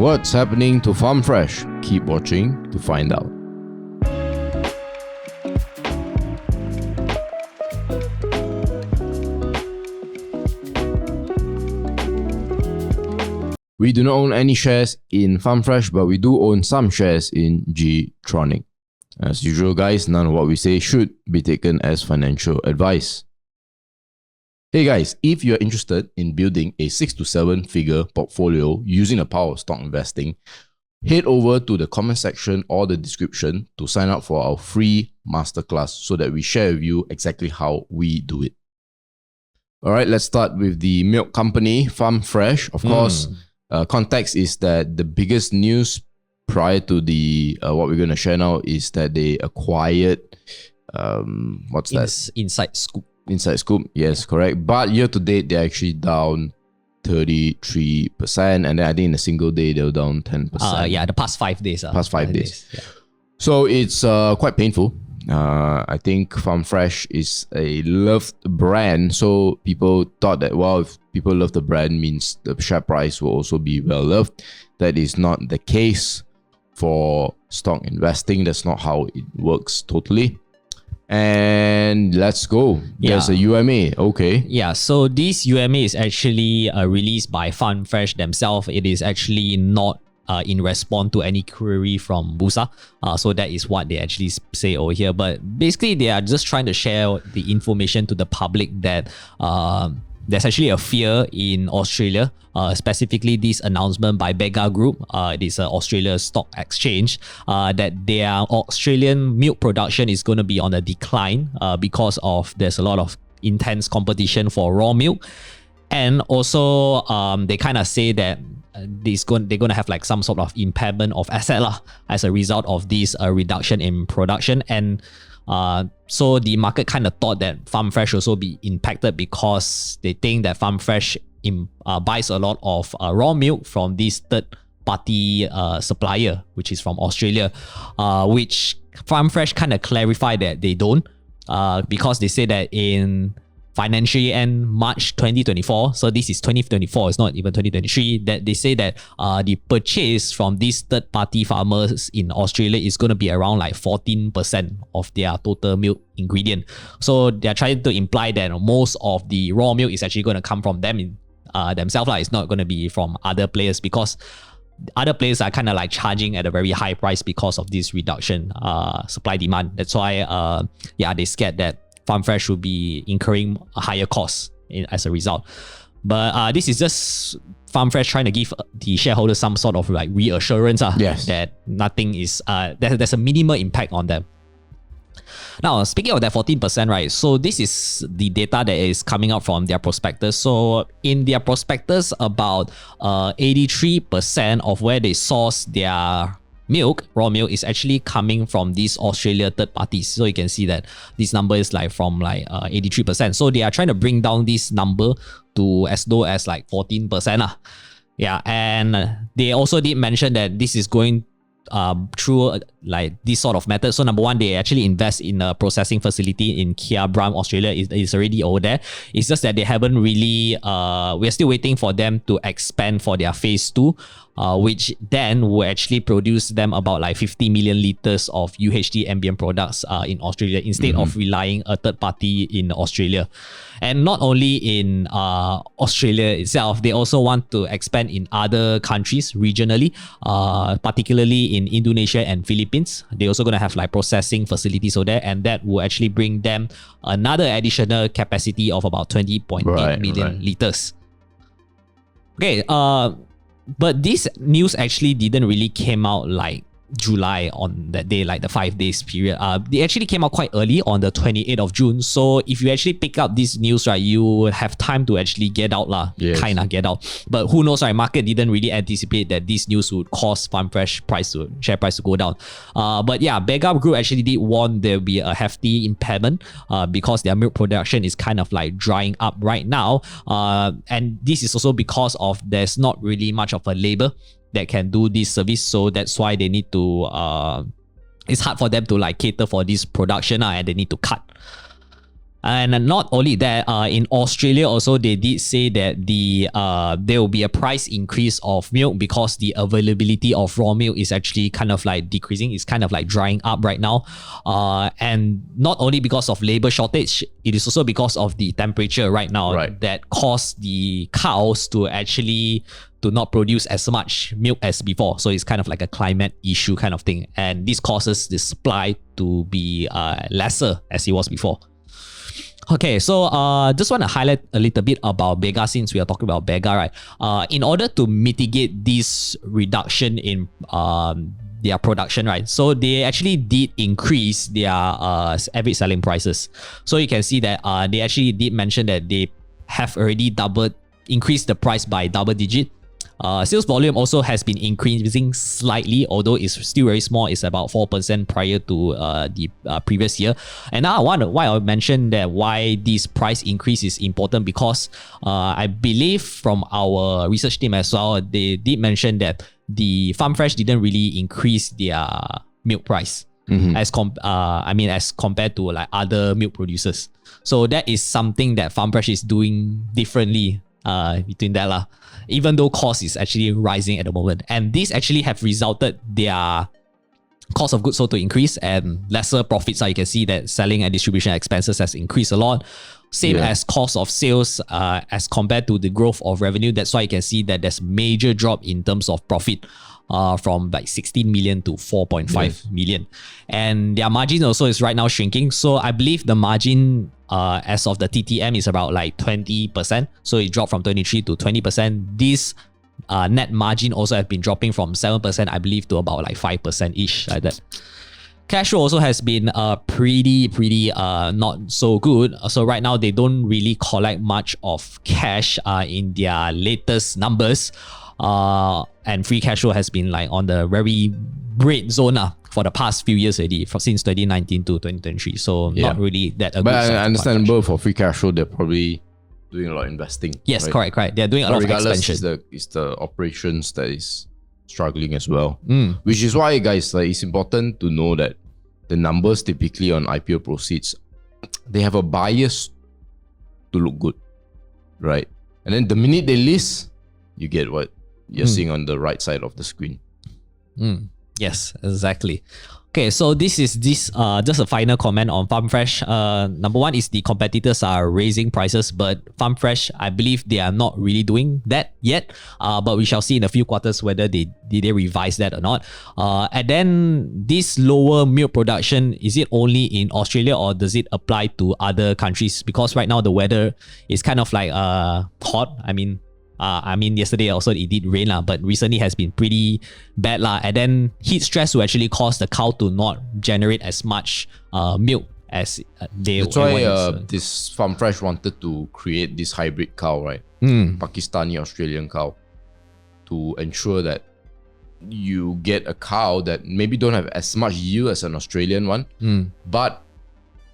What's happening to FarmFresh? Keep watching to find out. We do not own any shares in FarmFresh, but we do own some shares in Gtronic. As usual, guys, none of what we say should be taken as financial advice. Hey guys, if you're interested in building a 6 to 7 figure portfolio using the power of stock investing, head over to the comment section or the description to sign up for our free masterclass so that we share with you exactly how we do it. All right, let's start with the milk company, FarmFresh. Of course, context is that the biggest news prior to the what we're going to share now is that they acquired Inside Scoop. Inside Scoop, yes, correct. But year to date, they're actually down 33%, and then I think in a single day they were down 10%. Yeah, the past 5 days. Past 5 days. Yeah. So it's quite painful. I think FarmFresh is a loved brand, so people thought that, well, if people love the brand means the share price will also be well loved. That is not the case for stock investing. That's not how it works totally. And let's go. There's a UMA. Okay. Yeah, so this UMA is actually released by FarmFresh themselves. It is actually not in response to any query from Bursa. So that is what they actually say over here. But basically, they are just trying to share the information to the public that there's actually a fear in Australia, specifically this announcement by Berhad Group, it is an Australia stock exchange, that their Australian milk production is going to be on a decline because of there's a lot of intense competition for raw milk. And also, they kind of say that they're going to have like some sort of impairment of asset as a result of this reduction in production. And so the market kind of thought that FarmFresh also be impacted because they think that FarmFresh buys a lot of raw milk from this third-party supplier, which is from Australia, which FarmFresh kind of clarified that they don't, because they say that in financial year end March 2024, so this is 2024, it's not even 2023, that they say that the purchase from these third-party farmers in Australia is going to be around like 14% of their total milk ingredient. So they're trying to imply that most of the raw milk is actually going to come from them themselves. It's not going to be from other players, because other players are kind of like charging at a very high price because of this reduction supply demand. That's why they're scared that FarmFresh will be incurring a higher cost as a result. But this is just FarmFresh trying to give the shareholders some sort of like reassurance that nothing is, there's a minimal impact on them. Now, speaking of that 14%, right? So this is the data that is coming out from their prospectus. So in their prospectus, about 83% of where they source their raw milk is actually coming from these Australia third parties. So you can see that this number is like from like 83%. So they are trying to bring down this number to as low as like 14%. Yeah, and they also did mention that this is going through like this sort of method. So number one, they actually invest in a processing facility in Kyabram, Australia. It's already over there. It's just that they haven't really, we're still waiting for them to expand for their phase 2, which then will actually produce them about like 50 million liters of UHT ambient products in Australia, instead of relying a third party in Australia. And not only in Australia itself, they also want to expand in other countries regionally, particularly in Indonesia and Philippines. They're also going to have like processing facilities over there, and that will actually bring them another additional capacity of about 20.8 million liters. Okay, but this news actually didn't really came out like July on that day, like the 5 days period. They actually came out quite early on the 28th of June. So if you actually pick up this news, right, you will have time to actually get out kind of get out. But who knows, right? Market didn't really anticipate that this news would cause FarmFresh share price to go down. But yeah, Berhad Group actually did warn there will be a hefty impairment because their milk production is kind of like drying up right now. And this is also because of there's not really much of a labor that can do this service, so that's why they need to it's hard for them to like cater for this production and they need to cut. And not only that, in Australia also they did say that there will be a price increase of milk because the availability of raw milk is actually kind of like decreasing. It's kind of like drying up right now. And not only because of labor shortage, it is also because of the temperature right now that caused the cows to actually not produce as much milk as before. So it's kind of like a climate issue kind of thing. And this causes the supply to be lesser as it was before. Okay, so just want to highlight a little bit about Bega since we are talking about Bega, right? In order to mitigate this reduction in their production, right? So they actually did increase their average selling prices. So you can see that they actually did mention that they have already increased the price by double digit. Sales volume also has been increasing slightly, although it's still very small. It's about 4% prior to the previous year. And now why I mentioned that why this price increase is important because I believe from our research team as well, they did mention that the FarmFresh didn't really increase their milk price as compared to like other milk producers. So that is something that FarmFresh is doing differently between that lah. Even though cost is actually rising at the moment. And this actually have resulted their cost of goods sold to increase and lesser profits. So you can see that selling and distribution expenses has increased a lot. Same as cost of sales as compared to the growth of revenue. That's why you can see that there's major drop in terms of profit from like 16 million to 4.5 million. And their margin also is right now shrinking. So I believe the margin as of the TTM is about like 20%. So it dropped from 23 to 20%. This net margin also has been dropping from 7%, I believe, to about like 5%-ish like that. Cash flow also has been pretty not so good. So right now they don't really collect much of cash in their latest numbers. And free cash flow has been like on the very red zone for the past few years already, since 2019 to 2023. So not really that a but good. I understand both for free cash flow, they're probably doing a lot of investing. Yes, correct. They're doing a lot of expansion. It's the operations that is struggling as well. Which is why, guys, like it's important to know that the numbers typically on IPO proceeds, they have a bias to look good, right? And then the minute they list, you get what you're seeing on the right side of the screen. Yes, exactly. Okay, so this is just a final comment on FarmFresh. Number one is the competitors are raising prices, but FarmFresh, I believe they are not really doing that yet. But we shall see in a few quarters whether they revise that or not. And then this lower milk production, is it only in Australia or does it apply to other countries? Because right now the weather is kind of like hot. I mean, yesterday also it did rain but recently has been pretty bad and then heat stress will actually cause the cow to not generate as much milk as they. That's why this FarmFresh wanted to create this hybrid cow, right? Pakistani Australian cow, to ensure that you get a cow that maybe don't have as much yield as an Australian one, but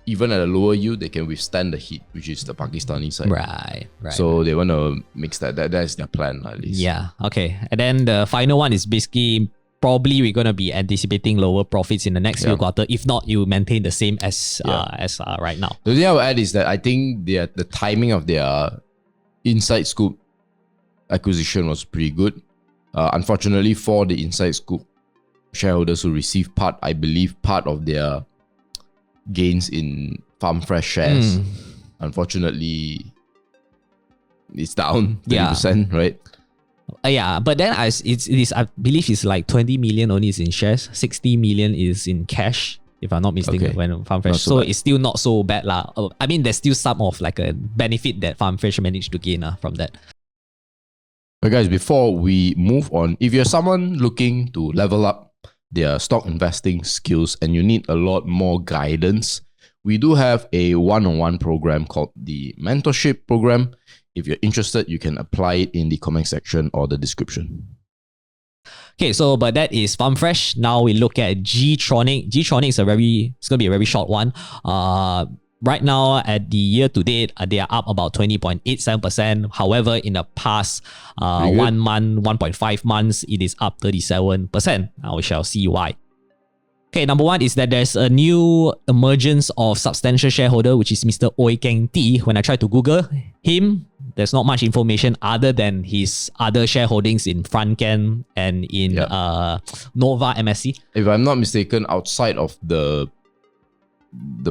even at a lower yield, they can withstand the heat, which is the Pakistani side. Right. So they want to mix that. That is their plan, at least. Yeah, okay. And then the final one is basically probably we're going to be anticipating lower profits in the next few quarters. If not, you maintain the same as right now. The thing I would add is that I think the timing of their Inside Scoop acquisition was pretty good. Unfortunately, for the Inside Scoop shareholders who received part of their gains in FarmFresh shares, unfortunately, it's down 30%, right? But then I believe it's like 20 million only is in shares, 60 million is in cash, if I'm not mistaken, when FarmFresh. So it's still not so bad I mean, there's still some of like a benefit that FarmFresh managed to gain from that. But guys, before we move on, if you're someone looking to level up their stock investing skills and you need a lot more guidance, we do have a one-on-one program called the Mentorship Program. If you're interested, you can apply it in the comment section or the description. Okay, so but that is FarmFresh. Now we look at Gtronic. Gtronic is it's gonna be a very short one. Right now, at the year to date, they are up about 20.87%. However, in the past 1 month, 1.5 months, it is up 37%. Now we shall see why. Okay, number one is that there's a new emergence of substantial shareholder, which is Mr. Oi Keng Tee. When I try to Google him, there's not much information other than his other shareholdings in Frontcan and in Nova MSC. If I'm not mistaken, outside of the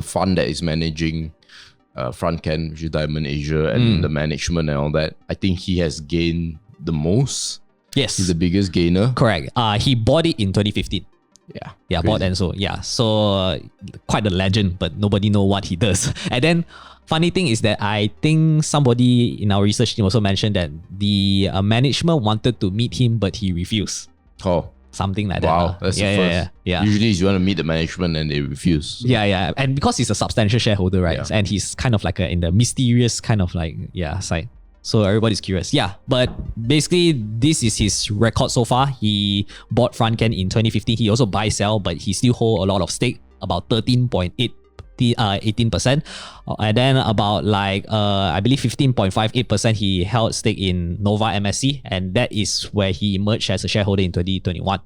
fund that is managing Frontcan, which is Diamond Asia, and the management and all that, I think he has gained the most. Yes. He's the biggest gainer. Correct. He bought it in 2015. Yeah, bought and sold. Yeah, so quite a legend, but nobody know what he does. And then funny thing is that I think somebody in our research team also mentioned that the management wanted to meet him, but he refused. Oh, something like that. Wow, that's the first. Yeah. Usually you want to meet the management and they refuse. Yeah. And because he's a substantial shareholder, right? Yeah. And he's kind of like in the mysterious kind of like, side. So everybody's curious. Yeah, but basically this is his record so far. He bought Frontcan in 2015. He also buy sell, but he still hold a lot of stake, about 18%. And then about I believe 15.58% he held stake in Nova MSC, and that is where he emerged as a shareholder in 2021.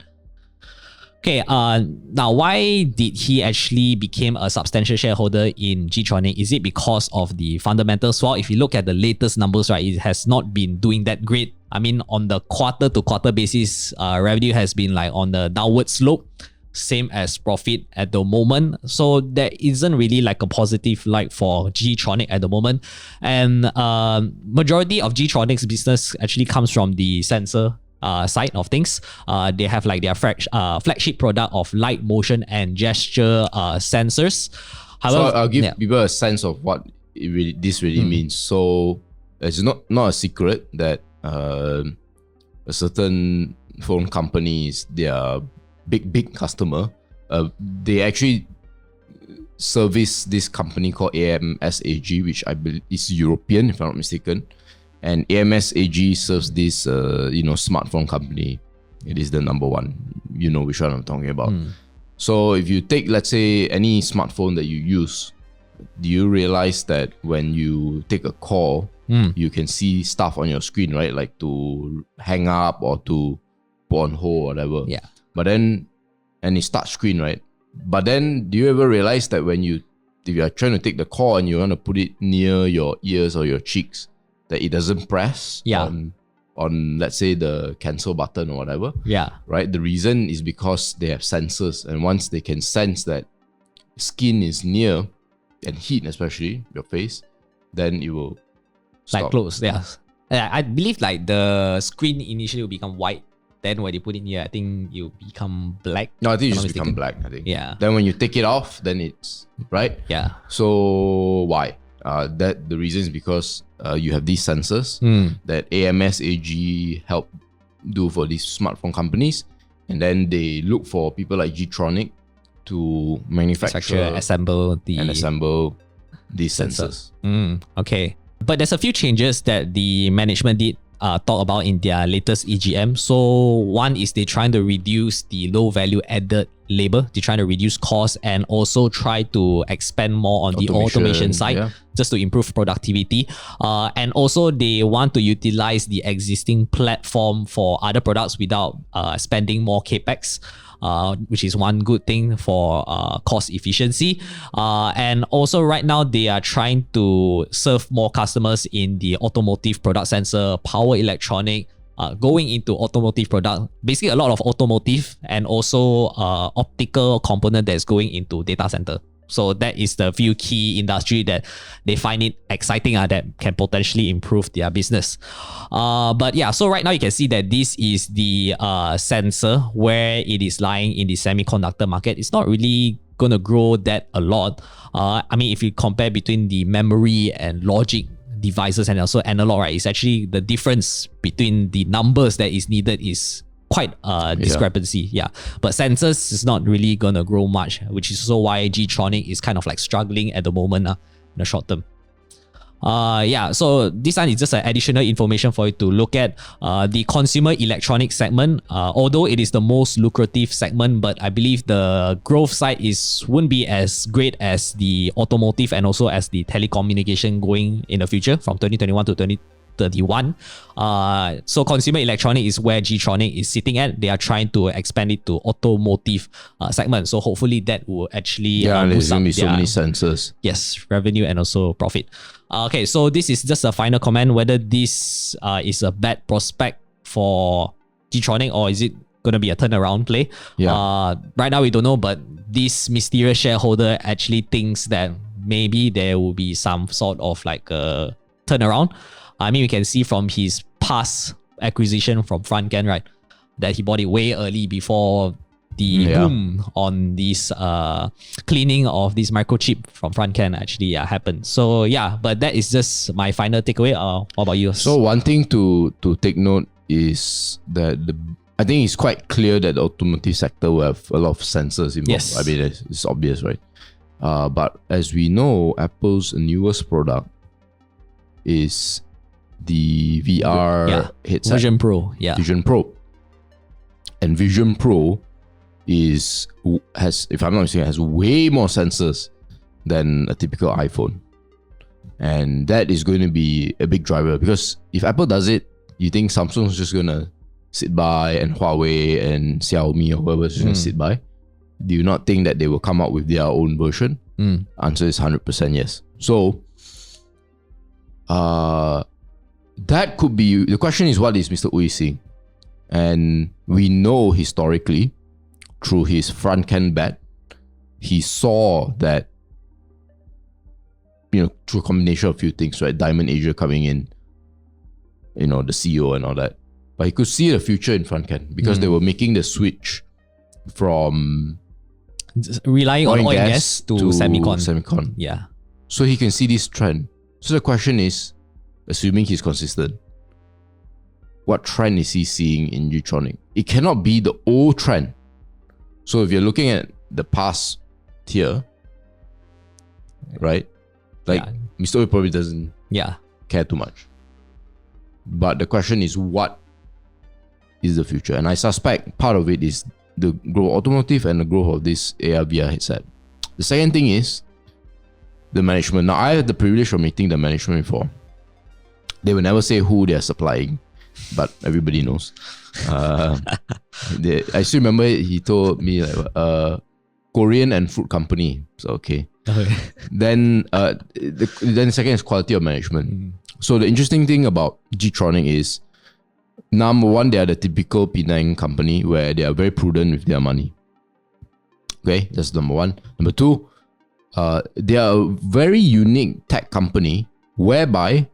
Okay, now why did he actually become a substantial shareholder in Gtronic? Is it because of the fundamentals? Well, if you look at the latest numbers, right, it has not been doing that great. I mean, on the quarter-to-quarter basis, revenue has been like on the downward slope, same as profit at the moment. So there isn't really like a positive light for Gtronic at the moment. And majority of Gtronic's business actually comes from the sensor side of things. They have like their flagship product of light, motion, and gesture sensors. However, so I'll give people a sense of what this really means. So it's not a secret that a certain phone companies, their big customer, they actually service this company called AMSAG, which I believe is European, if I'm not mistaken. And AMSAG serves this, smartphone company. It is the number one. You know which one I'm talking about. So if you take, let's say, any smartphone that you use, do you realize that when you take a call, you can see stuff on your screen, right? Like to hang up or to put on hold or whatever. Yeah. But then, and it's touch screen, right? But then, do you ever realize that if you are trying to take the call and you want to put it near your ears or your cheeks, that it doesn't press on let's say the cancel button or whatever. Yeah. Right? The reason is because they have sensors, and once they can sense that skin is near and heat, especially your face, then it will stop. Like close, yeah. I believe like the screen initially will become white. Then when you put it here, I think you become black. No, I think you just become black, I think. Yeah. Then when you take it off, then it's right. Yeah. So why? That the reason is because you have these sensors that AMSAG help do for these smartphone companies, and then they look for people like Gtronic to manufacture, assemble these sensors. Okay, but there's a few changes that the management did talk about in their latest EGM. So one is they're trying to reduce the low value added labor. They're trying to reduce costs and also try to expand more on the automation side, just to improve productivity. And also they want to utilize the existing platform for other products without spending more capex. Which is one good thing for cost efficiency. And also right now they are trying to serve more customers in the automotive product sensor, power electronic, going into automotive product, basically a lot of automotive and also optical component that's going into data center. So that is the few key industry that they find it exciting that can potentially improve their business. But yeah, so right now you can see that this is the sensor where it is lying in the semiconductor market. It's not really going to grow that a lot. I mean, if you compare between the memory and logic devices and also analog, right, it's actually the difference between the numbers that is needed is quite a discrepancy. Yeah. But sensors is not really going to grow much, which is also why Gtronic is kind of like struggling at the moment in the short term. So this one is just an additional information for you to look at. The consumer electronics segment, although it is the most lucrative segment, but I believe the growth side wouldn't be as great as the automotive and also as the telecommunication going in the future from 2021 to 31. So consumer electronic is where Gtronic is sitting at. They are trying to expand it to automotive segment. So hopefully that will actually there's going to be so many sensors. Yes, revenue and also profit. Okay, so this is just a final comment whether this is a bad prospect for Gtronic or is it going to be a turnaround play. Right now we don't know, but this mysterious shareholder actually thinks that maybe there will be some sort of like a turnaround. I mean, we can see from his past acquisition from FRONTGAN, right, that he bought it way early before the boom on this cleaning of this microchip from FRONTGAN actually happened. So yeah, but that is just my final takeaway. What about you? So one thing to take note is that I think it's quite clear that the automotive sector will have a lot of sensors involved. Yes. I mean, it's obvious, right? But as we know, Apple's newest product is the VR headset. Vision Pro. Yeah. Vision Pro. And Vision Pro has, if I'm not mistaken, has way more sensors than a typical iPhone. And that is going to be a big driver because if Apple does it, you think Samsung's just going to sit by and Huawei and Xiaomi or whoever's just going to sit by? Do you not think that they will come out with their own version? Answer is 100% yes. So, that could be... The question is, what is Mr. Uy seeing? And we know historically, through his FRONTGAN bet, he saw that, through a combination of a few things, right? Diamond Asia coming in, the CEO and all that. But he could see the future in FRONTGAN because they were making the switch from relying on oil and gas to semicon. Yeah. So he can see this trend. So the question is, assuming he's consistent, what trend is he seeing in Gtronic? It cannot be the old trend. So if you're looking at the past tier, right? Like Mr. Uy probably doesn't care too much. But the question is, what is the future? And I suspect part of it is the growth of automotive and the growth of this AR/VR headset. The second thing is the management. Now, I had the privilege of meeting the management before. They will never say who they are supplying, but everybody knows. I still remember he told me like Korean and food company. So okay. Then the second is quality of management. So the interesting thing about Gtronic is, number one, they are the typical Penang company where they are very prudent with their money. Okay, that's number one. Number two, they are a very unique tech company whereby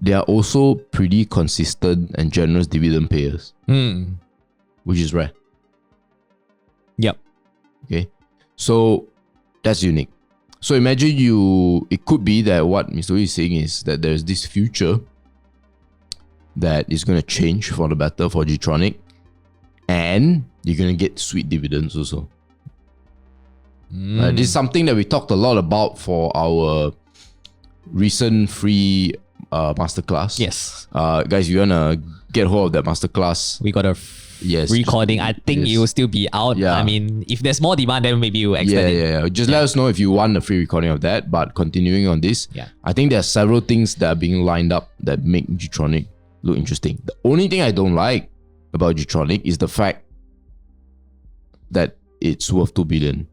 they are also pretty consistent and generous dividend payers, which is rare. Yep. Okay, so that's unique. So imagine it could be that what Mr. Uy is saying is that there's this future that is going to change for the better for Gtronic, and you're going to get sweet dividends also. This is something that we talked a lot about for our recent free Masterclass. Yes. Guys, you want to get hold of that Masterclass? We got a recording. I think it will still be out. Yeah. I mean, if there's more demand, then maybe we'll extend it. Yeah. Just let us know if you want a free recording of that. But continuing on this, I think there are several things that are being lined up that make Gtronic look interesting. The only thing I don't like about Gtronic is the fact that it's worth 2 billion.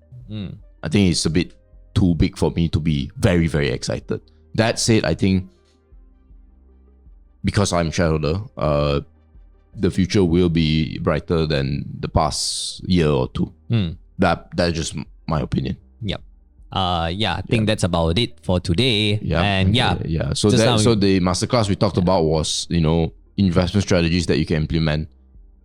I think it's a bit too big for me to be very, very excited. That said, I think because I'm shareholder, the future will be brighter than the past year or two. That's just my opinion. Yep. I think that's about it for today. So the masterclass we talked about was, investment strategies that you can implement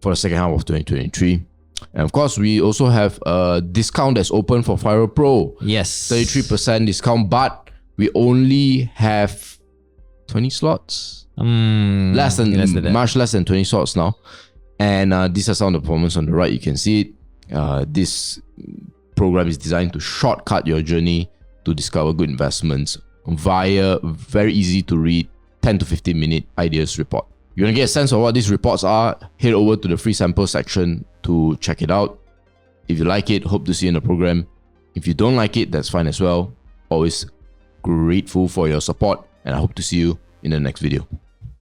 for the second half of 2023. And of course, we also have a discount that's open for FIRL Pro. Yes. 33% discount, but we only have 20 slots. Much less than 20 slots now. And these are some of the performance on the right. You can see it. This program is designed to shortcut your journey to discover good investments via very easy to read 10 to 15 minute ideas report. You want to get a sense of what these reports are, head over to the free sample section to check it out. If you like it, hope to see you in the program. If you don't like it, that's fine as well. Always grateful for your support, and I hope to see you in the next video.